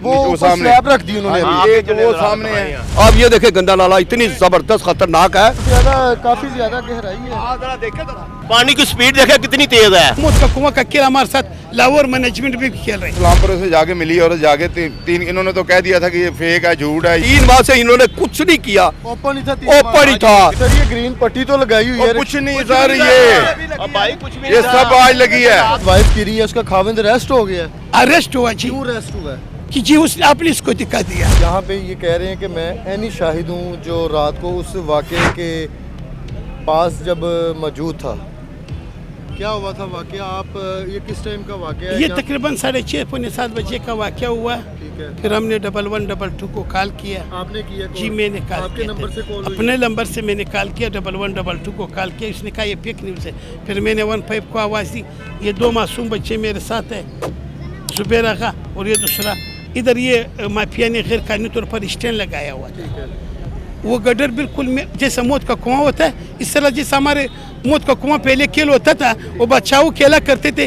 वो सामने स्लैब रख दी उन्होंने, वो सामने है। अब ये देखे गंदा नाला इतनी जबरदस्त खतरनाक है, काफी ज्यादा गहराई है। पानी की स्पीड देखे कितनी तेज है। मौत का कुआं का खेल हमारे साथ लाहौर मैनेजमेंट भी खेल रहे हैं। इस्लामपुर से जाके मिली और जाके तीन इन्होंने तो कह दिया था कि ये फेक है, झूठ है। 3 माह से इन्होंने कुछ नहीं किया, ओपन ही था, ओपन ही था। सर ये ग्रीन पट्टी तो लगाई हुई है, कुछ नहीं सर, ये सब आज लगी है। वाइफ गिरी है, उसका खाविंद अरेस्ट हो गया। अरेस्ट हुआ जी, क्यों अरेस्ट हुआ है? कि जी उसने आपने इसको दिखा दिया। यहाँ पे ये कह रहे हैं कि मैं ऐनी शाहिद हूँ जो रात को उस वाक़े के पास जब मौजूद था। क्या हुआ था वाक़या? आप ये किस टाइम का वाक़या है? ये तकरीबन 6:30 पौने 7 बजे का वाक़या हुआ। ठीक है। फिर हमने 1112 को कॉल किया। आपने किया? जी मैंने कॉल आपके किया, नंबर से कॉल हुई? अपने नंबर से मैंने कॉल किया, 1112 को कॉल किया। उसने कहा ये फेक न्यूज़ है। फिर मैंने 15 को आवाज़ दी। ये 2 मासूम बच्चे मेरे साथ है, जुबैरा का और ये दूसरा। इधर ये माफिया ने गैर कानूनी तौर पर स्टैंड लगाया हुआ था। वो गडर बिल्कुल जैसा मौत का कुआं होता है, इस तरह जैसा हमारे मौत का कुआं पहले खेल होता था, वो बच्चाओं खेला करते थे,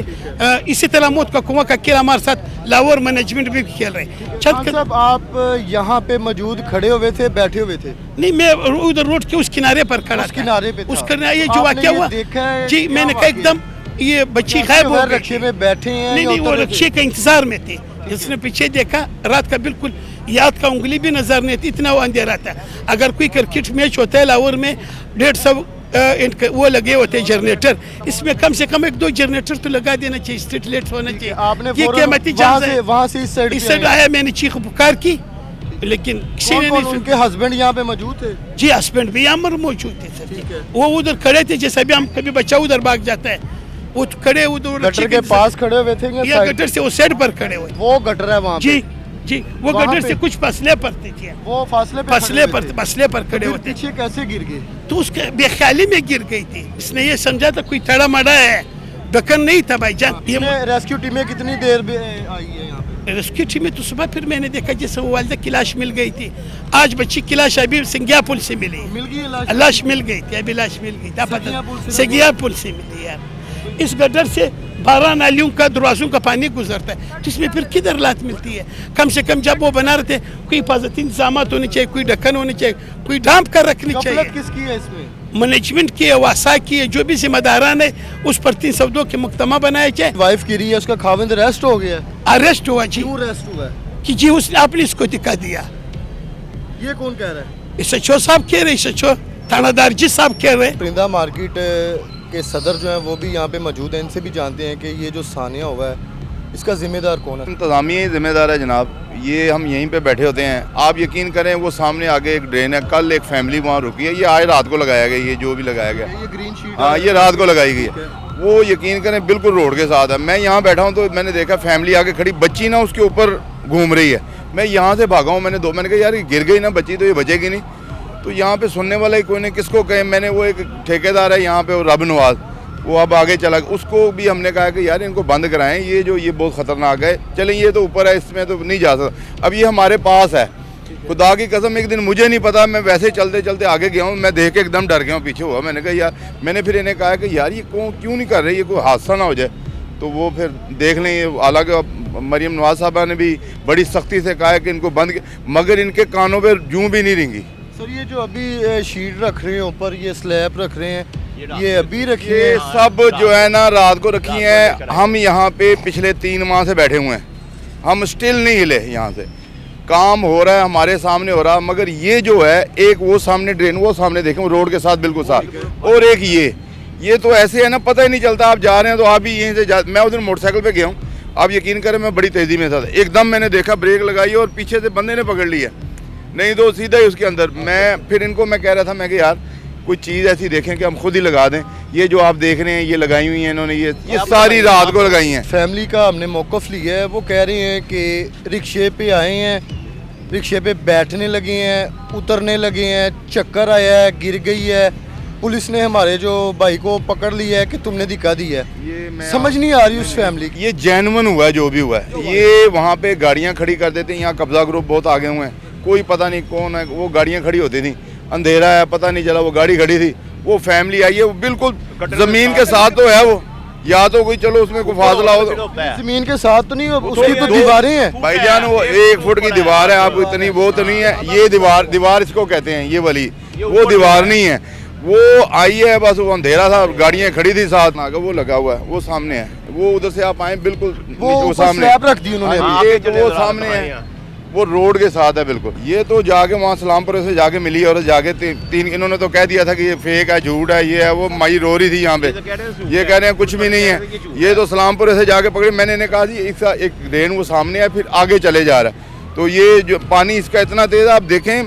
इसी तरह मौत का कुआं का खेल हमारे साथ लाहौर मैनेजमेंट भी खेल रहे हैं। साहब आप यहाँ पे मौजूद खड़े हुए थे, बैठे हुए थे? नहीं, मैं उधर रोड के उस किनारे पर खड़ा, उस किनारे पे उस किनारे ये जो वाक़या हुआ जी, मैंने कहा एकदम ये बच्ची गायब हो गई। रक्शे में बैठे हैं? नहीं, वो रक्शे के इंतजार में थे। जिसने पीछे देखा रात का बिल्कुल याद का उंगली भी नजर नहीं थी, इतना वो अंधेरा था। अगर कोई क्रिकेट मैच होता है लाहौर में 150 वो लगे होते हैं जनरेटर, इसमें कम से कम 1-2 जनरेटर तो लगा देना चाहिए, स्ट्रीट लाइट होना चाहिए। आपने ये कीमती वहाँ से इस साइड आया, मैंने चीख पुकार की, लेकिन किसी ने नहीं। उनके हस्बैंड यहाँ पे मौजूद थे? जी हस्बैंड भी यहाँ मौजूद थे सर। वो उधर खड़े थे, जैसे भी हम कभी बच्चा उधर भाग जाता है, वो खड़े उधर गटर के पास खड़े हुए थे या गटर से वो साइड पर खड़े हुए? वो गटर है वहाँ जी जी, वो गटर से कुछ फासले पर थे। वो फासले पर खड़े होते। पीछे कैसे गिर गए? तो उसके बेख्याली में गिर गई थी। इसने ये समझा था कोई टेढ़ा मड़ा है, दकन नहीं था भाईजान। रेस्क्यू टीमें कितनी देर में आई है यहाँ पे? रेस्क्यू टीमें तो सुबह फिर मैंने देखा जैसे वो वालिदा की लाश मिल गई थी। आज बच्ची की लाश अभी सिंगिया पुल से मिली, मिल गई लाश मिल गई थी, अभी लाश मिल गई थी, सिंगिया पुल से मिली यार। इस गटर से 12 नालियों का दरवाजों का पानी गुजरता है, जिसमें फिर किधर लात मिलती है? कम से कम जब वो बना रहे थे कोई हिफाजती इंतजाम होने चाहिए, कोई ढक्कन होनी चाहिए, कोई ढांप कर रखनी चाहिए। किसकी है इसमें? मैनेजमेंट की है, वासा की है, जो भी जिम्मेदारान है उस पर 302 के मुकदमा बनाए जाए। वाइफ गिरी है, उसका खाविंद अरेस्ट हो गया। अरेस्ट हुआ जी। क्यों अरेस्ट हुआ है? कि जी उसने आपने इसको दिखा दिया। ये कौन कह रहा है? सचो साहब कह रहे, सचो थानादार जी साहब कह रहे। परिंदा मार्केट के सदर जो हैं वो भी यहाँ पे मौजूद हैं, इनसे भी जानते हैं कि ये जो सानिया हुआ है इसका जिम्मेदार कौन है? इंतज़ामिया ही जिम्मेदार है जनाब। ये हम यहीं पे बैठे होते हैं, आप यकीन करें वो सामने आगे एक ड्रेन है, कल एक फैमिली वहाँ रुकी है, ये आज रात को लगाया गया, ये जो भी लगाया गया, ये ग्रीन शीट, हाँ ये रात को लगाई गई है। वो यकीन करें बिल्कुल रोड के साथ है। मैं यहाँ बैठा हूँ तो मैंने देखा फैमिली आगे खड़ी, बच्ची ना उसके ऊपर घूम रही है। मैं यहाँ से भागा हूँ, मैंने कहा यार गिर गई ना बच्ची तो ये बचेगी नहीं। तो यहाँ पे सुनने वाला ही कोई नहीं, किसको कहे? मैंने वो एक ठेकेदार है यहाँ पे, वो रब नवाज, वो अब आगे चला, उसको भी हमने कहा कि यार इनको बंद कराएं, ये बहुत ख़तरनाक है, चलें ये तो ऊपर है, इसमें तो नहीं जा सकता। अब ये हमारे पास है, खुदा की कसम एक दिन मुझे नहीं पता, मैं वैसे चलते चलते आगे गया हूँ, मैं देख के एकदम डर गया हूँ, पीछे हुआ। मैंने कहा यार, मैंने फिर इन्हें कहा कि यार ये क्यों नहीं कर रहे, ये कोई हादसा ना हो जाए। तो वो फिर देख लें, हालांकि मरियम नवाज साहबा ने भी बड़ी सख्ती से कहा है कि इनको बंद, मगर इनके कानों पर जूं भी नहीं रेंगी। सर ये जो अभी शीट रख रहे हैं ऊपर, ये स्लैब रख रहे हैं, ये अभी रखी है? ये सब जो है ना रात को रखी हैं। हम यहाँ पे पिछले 3 माह से बैठे हुए हैं, हम स्टिल नहीं हिले यहाँ से। काम हो रहा है, हमारे सामने हो रहा है, मगर ये जो है एक वो सामने ड्रेन, वो सामने देखें, वो रोड के साथ बिल्कुल साथ, और एक ये तो ऐसे है ना, पता ही नहीं चलता। आप जा रहे हैं तो आप भी यहीं से मैं उधर मोटरसाइकिल पे गया हूँ, आप यकीन करें मैं बड़ी तेज़ी में था, एकदम मैंने देखा, ब्रेक लगाई और पीछे से बंदे ने पकड़ लिया, नहीं तो सीधा ही उसके अंदर। मैं फिर इनको मैं कह रहा था, मैं कि यार कोई चीज़ ऐसी देखें कि हम खुद ही लगा दें। ये जो आप देख रहे हैं ये लगाई हुई हैं इन्होंने, ये सारी रात को लगाई हैं। फैमिली का हमने मौक़िफ़ लिया है, वो कह रहे हैं कि रिक्शे पे आए हैं, रिक्शे पे बैठने लगे हैं, उतरने लगे हैं, चक्कर आया है, गिर गई है, पुलिस ने हमारे जो भाई को पकड़ लिया है कि तुमने दिखा दी है। ये समझ नहीं आ रही उस फैमिली की। ये जेन्युइन हुआ है जो भी हुआ है। ये वहाँ पे गाड़ियाँ खड़ी कर देते हैं, यहाँ कब्जा ग्रुप बहुत आगे हुए हैं, कोई पता नहीं कौन है, वो गाड़ियाँ खड़ी होती थी, अंधेरा है पता नहीं चला, वो गाड़ी खड़ी थी, वो फैमिली आई है, वो बिल्कुल ज़मीन के साथ तो है, वो या तो कोई चलो उसमें कोई फासला हो। जमीन के साथ तो नहीं, उसकी तो दीवारें हैं भाईजान, वो 1 फुट की दीवार है, आप इतनी वो तो नहीं है। ये दीवार इसको कहते हैं, ये वाली वो दीवार नहीं है। वो आई है, बस वो अंधेरा था, गाड़ियाँ खड़ी थी साथ में, वो लगा हुआ है, वो सामने है। वो उधर से आप आए बिल्कुल वो सामने स्लैब रख दी उन्होंने अभी। ये तो वो सामने है, वो रोड के साथ है बिल्कुल। ये तो जाके वहाँ सलामपुर से जाके मिली और जाके तीन इन्होंने तो कह दिया था कि ये फेक है, झूठ है, ये है वो। माई रो रही थी यहाँ पे, ये कह रहे हैं कुछ भी नहीं है। ये तो सलामपुर से जाके पकड़ी, मैंने इन्हें कहा जी एक रेन वो सामने है, फिर आगे चले जा रहा है। तो ये जो पानी इसका इतना तेज है, आप देखें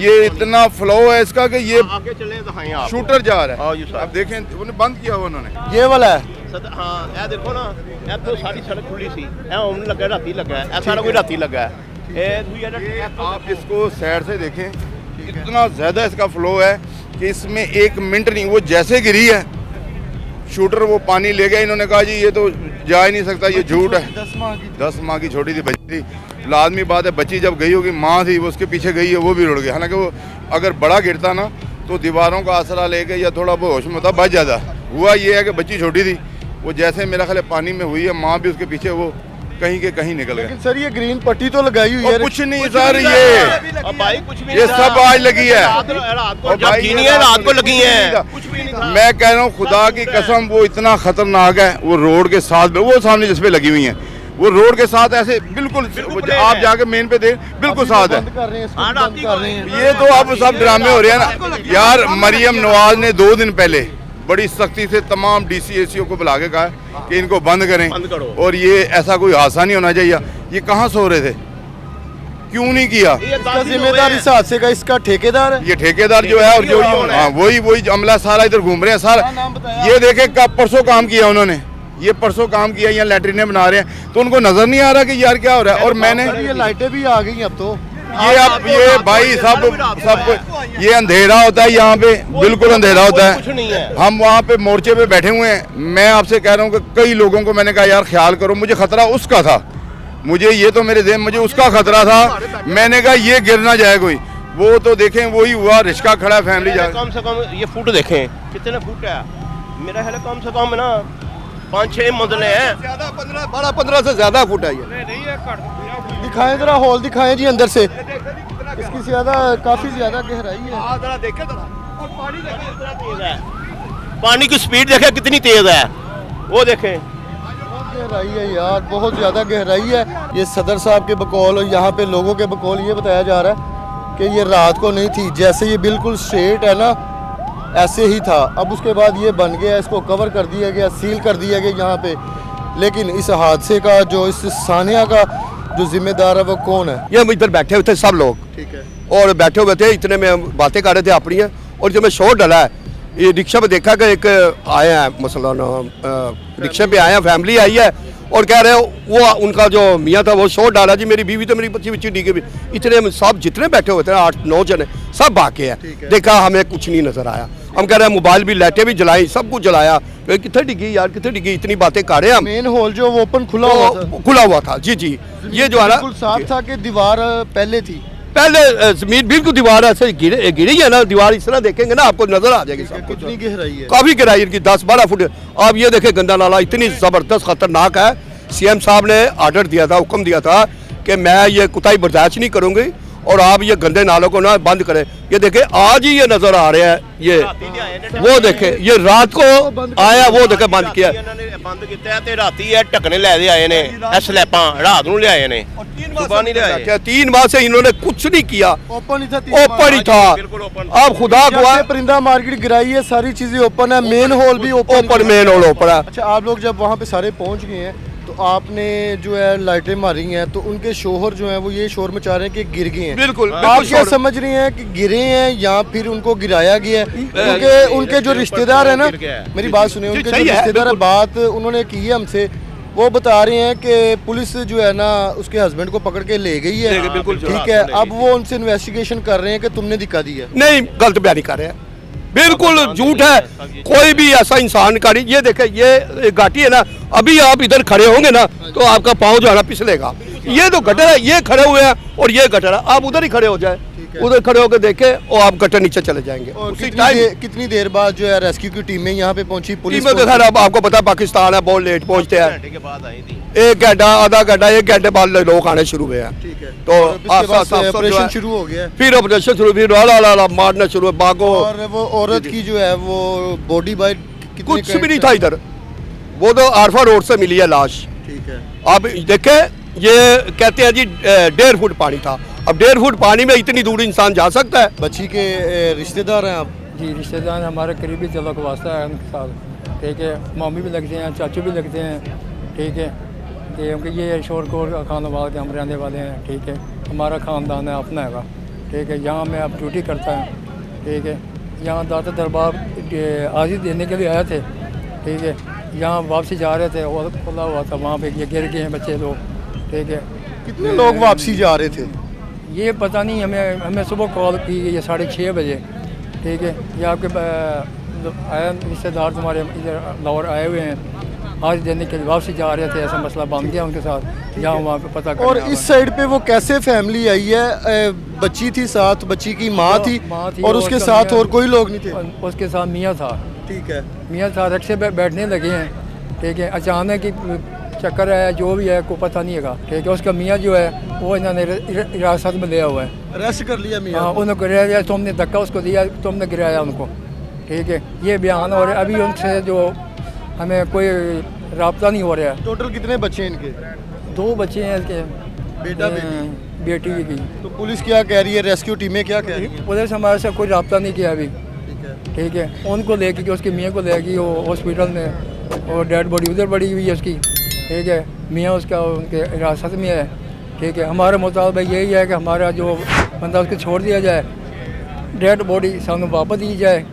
ये इतना फ्लो है इसका कि ये आगे चले दिखाएं आप। शूटर जा रहा है। आप देखें उन्हें बंद किया हुआ उन्होंने। ये वाला है हाँ ये देखो ना, ये तो सारी सड़क खुली सी, ये ਹੁਣ ਲੱਗਾ ਰਾਤੀ ਲੱਗਾ है, सारा कोई राती लगा है। ये आप इसको साइड से देखें, इतना ज़्यादा इसका फ्लो है कि इसमें 1 मिनट नहीं, वो जैसे गिरी है शूटर वो पानी ले गया। इन्होंने कहा जी ये तो जा ही नहीं सकता, ये झूठ है। 10 माह की छोटी सी बच्ची थी, लाजमी बात है बच्ची जब गई होगी, माँ थी वो उसके पीछे गई है, वो भी रुड़ गई। हालांकि वो अगर बड़ा गिरता ना तो दीवारों का आसरा लेके या थोड़ा बहुत होश में होता बच जाता। हुआ ये है कि बच्ची छोटी थी, वो जैसे मेरा ख्याल पानी में हुई है, माँ भी उसके पीछे वो कहीं के कहीं निकल गए। लेकिन सर ये ग्रीन पट्टी तो लगाई हुई है। कुछ नहीं सर, ये भाई कुछ भी ये सब आज लगी है, रात को जब गिनी है रात को लगी है, कुछ भी नहीं था। मैं कह रहा हूँ खुदा की कसम, वो इतना खतरनाक है। वो रोड के साथ, वो सामने जिसपे लगी हुई है, वो रोड के साथ ऐसे बिल्कुल आप जाके मेन पे देख, बिल्कुल साथ है। बंद कर रहे हैं, इसको बंद कर रहे हैं। ये तो अब सब ड्रामे हो रहे हैं ना यार। मरियम नवाज ने 2 दिन पहले बड़ी सख्ती से तमाम DCACO को बुला के कहा कि इनको बंद करें, और ये ऐसा कोई हादसा नहीं होना चाहिए। ये कहाँ सो रहे थे, क्यों नहीं किया? इसका जिम्मेदार इस हादसे का इसका ठेकेदार है। ये ठेकेदार जो है और जो हाँ वही अमला सारा इधर घूम रहे हैं सारा। ये देखे कब परसों काम किया उन्होंने, ये परसों काम किया, यहाँ लैट्रिनें बना रहे हैं, तो उनको नजर नहीं आ रहा कि यार क्या हो रहा है। और मैंने ये लाइटें भी आ गई अब तो। ये भाई सब ये अंधेरा होता है यहाँ पे, बिल्कुल अंधेरा होता है। हम वहाँ पे मोर्चे पे बैठे हुए हैं। मैं आपसे कह रहा हूँ कि कई लोगों को मैंने कहा यार ख्याल करो, मुझे खतरा उसका था, मुझे ये तो मेरे ज़हन मुझे उसका खतरा था। मैंने कहा ये गिर ना जाए कोई, वो तो देखें वही हुआ, रिश्का खड़ा फैमिली जा। कम से कम ये फुट देखें कितने फुट है, मेरा ख्याल कम से कम ना 5-6 मंजिलें हैं, 12-15 से ज्यादा फुट है ये। दिखाएं जरा, हॉल दिखाएं जी अंदर से। इसकी काफी ज्यादा गहराई है। पानी की स्पीड देखें कितनी तेज है, वो देखें। गहराई है यार, बहुत ज्यादा गहराई है। ये सदर साहब के बकौल और यहाँ पे लोगों के बकौल ये बताया जा रहा है कि ये रात को नहीं थी, जैसे ये बिल्कुल स्ट्रेट है ना ऐसे ही था। अब उसके बाद ये बन गया, इसको कवर कर दिया गया, सील कर दिया गया यहाँ पे। लेकिन इस हादसे का जो इस सानिया का जो जिम्मेदार है वो कौन है? ये हम इधर बैठे हुए थे सब लोग, ठीक है, और बैठे हुए थे, इतने में हम बातें कर रहे थे अपनी है। और जब मैं शोर डला है, ये रिक्शा पे देखा कि एक आया है मसलन, रिक्शे पे आया, फैमिली आई है और कह रहे वो उनका जो मियाँ था वो शोर डाला जी मेरी बीवी तो मेरी बच्ची डिगे भी। इतने हम सब जितने बैठे हुए थे 8-9 जने सब बाकी है। देखा हमें कुछ नहीं नजर आया। हम कह रहे हैं मोबाइल भी, लाइटें भी जलाई, सब कुछ जलाया, कितने डिगी यार, कितने डिगी, इतनी बातें कर रहे हैं हम। मेन हॉल जो वो ओपन खुला हुआ था जी। ये जो है ना बिल्कुल साफ था कि दीवार पहले थी, पहले जमीन बिल्कुल दीवार ऐसे गिरी है ना, दीवार इस तरह देखेंगे ना आपको नजर आ जाएगी सब कुछ। कितनी गहराई है, काफी गहराई इनकी 10-12 फुट। आप ये देखें गंदा नाला इतनी जबरदस्त खतरनाक है। CM साहब ने ऑर्डर दिया था, हुक्म दिया था कि मैं ये कुताई बर्दाश्त नहीं करूंगी और आप ये गंदे नालों को ना बंद करें। ये देखें आज ही ये नजर आ रहा है, ये वो देखें, ये रात को आया, वो देखें बंद किया। ਬੰਦ ਕੀਤਾ ਹੈ ਤੇ ਰਾਤੀ ਇਹ ਢੱਕਣੇ ਲੈ ਦੇ ਆਏ ਨੇ, ਇਹ ਸਲੈਪਾਂ ਰਾਤ ਨੂੰ ਲਿਆਏ ਨੇ, ਸੁਬਾਹ ਨਹੀਂ ਲਿਆਏ। क्या 3 माह से इन्होंने कुछ नहीं किया, ओपन ही था, ओपन ही था। अब खुदा जब से परिंदा मार्केट गिराई है सारी चीजें ओपन है, मेन हॉल भी ओपन मेन हॉल ओपन है। अच्छा, आप लोग जब वहाँ पे सारे पहुँच गए हैं तो आपने जो है लाइटें मारी हैं, तो उनके शोहर जो हैं वो ये शोर मचा रहे हैं कि गिर गए हैं। बिल्कुल आप क्या समझ रहे हैं कि गिरे हैं या फिर उनको गिराया गया है? उनके जो रिश्तेदार है ना, मेरी बात सुनिए, उनके जो रिश्तेदार बात उन्होंने की है हमसे, वो बता रहे हैं कि पुलिस जो है ना उसके हस्बैंड को पकड़ के ले गई है, ठीक है। अब वो उनसे इन्वेस्टिगेशन कर रहे हैं कि तुमने दिखा दी है। नहीं, गलत बयानी कर रहे हैं, बिल्कुल झूठ है। कोई भी ऐसा इंसान का नहीं। ये देखे, ये घाटी है ना, अभी आप इधर खड़े होंगे ना तो आपका पाँव जो है ना फिसलेगा। ये तो गटर है, ये खड़े हुए हैं और ये गटर है। आप उधर ही खड़े हो जाए, उधर खड़े होकर देखें और आप गटर नीचे चले जाएंगे। और उसी टाइम कितनी देर बाद जो है रेस्क्यू की टीमें यहाँ पे पहुंची? पुलिस में तो खैर अब आपको पता है पाकिस्तान है, बहुत लेट पहुंचते हैं। घंटे के बाद आई थी। 1 घंटा, आधा घंटा, 1 घंटे बाद लोग आने शुरू हुए हैं। ठीक है। तो और इसके बाद से ऑपरेशन शुरू हो गया है। फिर ऑपरेशन शुरू, फिर ला मारना शुरू, भागो। और वो औरत की जो है वो बॉडी बाइट कुछ भी नहीं था इधर, वो तो आरफा रोड से मिली है लाश। ठीक है। आप देखें, ये कहते हैं जी 1.5 फुट पानी था। अब 1.5 फुट पानी में इतनी दूर इंसान जा सकता है? बच्ची के रिश्तेदार हैं आप? जी, रिश्तेदार हमारे करीबी तलक वास्ता है उनके साथ। ठीक है, मामी भी लगते हैं, चाचू भी लगते हैं। ठीक है, क्योंकि ये शोरकोर खानवाल के हम रहने वाले हैं। ठीक है, हमारा ख़ानदान है, अपना है। ठीक है, यहाँ मैं अब ड्यूटी करता हूँ। ठीक है, यहाँ दाता दरबार हाजिर देने के लिए आए थे। ठीक है, यहाँ वापसी जा रहे थे और खुला हुआ था, वहाँ पे ये गिर गए हैं बच्चे लोग। ठीक है, कितने लोग वापसी जा रहे थे? ये पता नहीं, हमें सुबह कॉल की ये 6:30 बजे। ठीक है, ये आपके आया रिश्तेदार तुम्हारे इधर लाहौर आए हुए हैं, आज देने के लिए वापसी जा रहे थे। ऐसा मसला बन गया उनके साथ, जहाँ वहाँ पे पता और इस साइड पे वो कैसे फैमिली आई है? बच्ची थी साथ, बच्ची की माँ थी और उसके उसका साथ मियाँ- और कोई लोग नहीं थे? उसके साथ मियाँ था। ठीक है। मियाँ था, रिक्शे पे बैठने लगे हैं। ठीक है, अचानक ही चक्कर आया, जो भी है को पता नहीं है। ठीक है, उसका मियाँ जो है वो इन्होंने हिरासत में लिया हुआ है। अरेस्ट कर लिया मियाँ? हाँ, उन्होंने गिराया, तुमने धक्का उसको दिया, तुमने गिराया उनको। ठीक है, ये बयान। और अभी उनसे जो हमें कोई राब्ता नहीं हो रहा है। टोटल कितने बच्चे हैं इनके? 2 बच्चे हैं इसके, बेटा बेटी? बेटी की। तो पुलिस क्या कह रही है, रेस्क्यू टीमें क्या कह रही हैं? पुलिस हमारे से कोई राब्ता नहीं किया अभी। ठीक है। ठीक है, उनको लेके कि उसकी मियाँ को लेके वो हॉस्पिटल में, और डेड बॉडी उधर पड़ी हुई है उसकी। ठीक है, मियाँ उसका उनके हिरासत में है। ठीक है, हमारा मुतालबा यही है कि हमारा जो बंदा उसको छोड़ दिया जाए, डेड बॉडी सामने वापस दी जाए।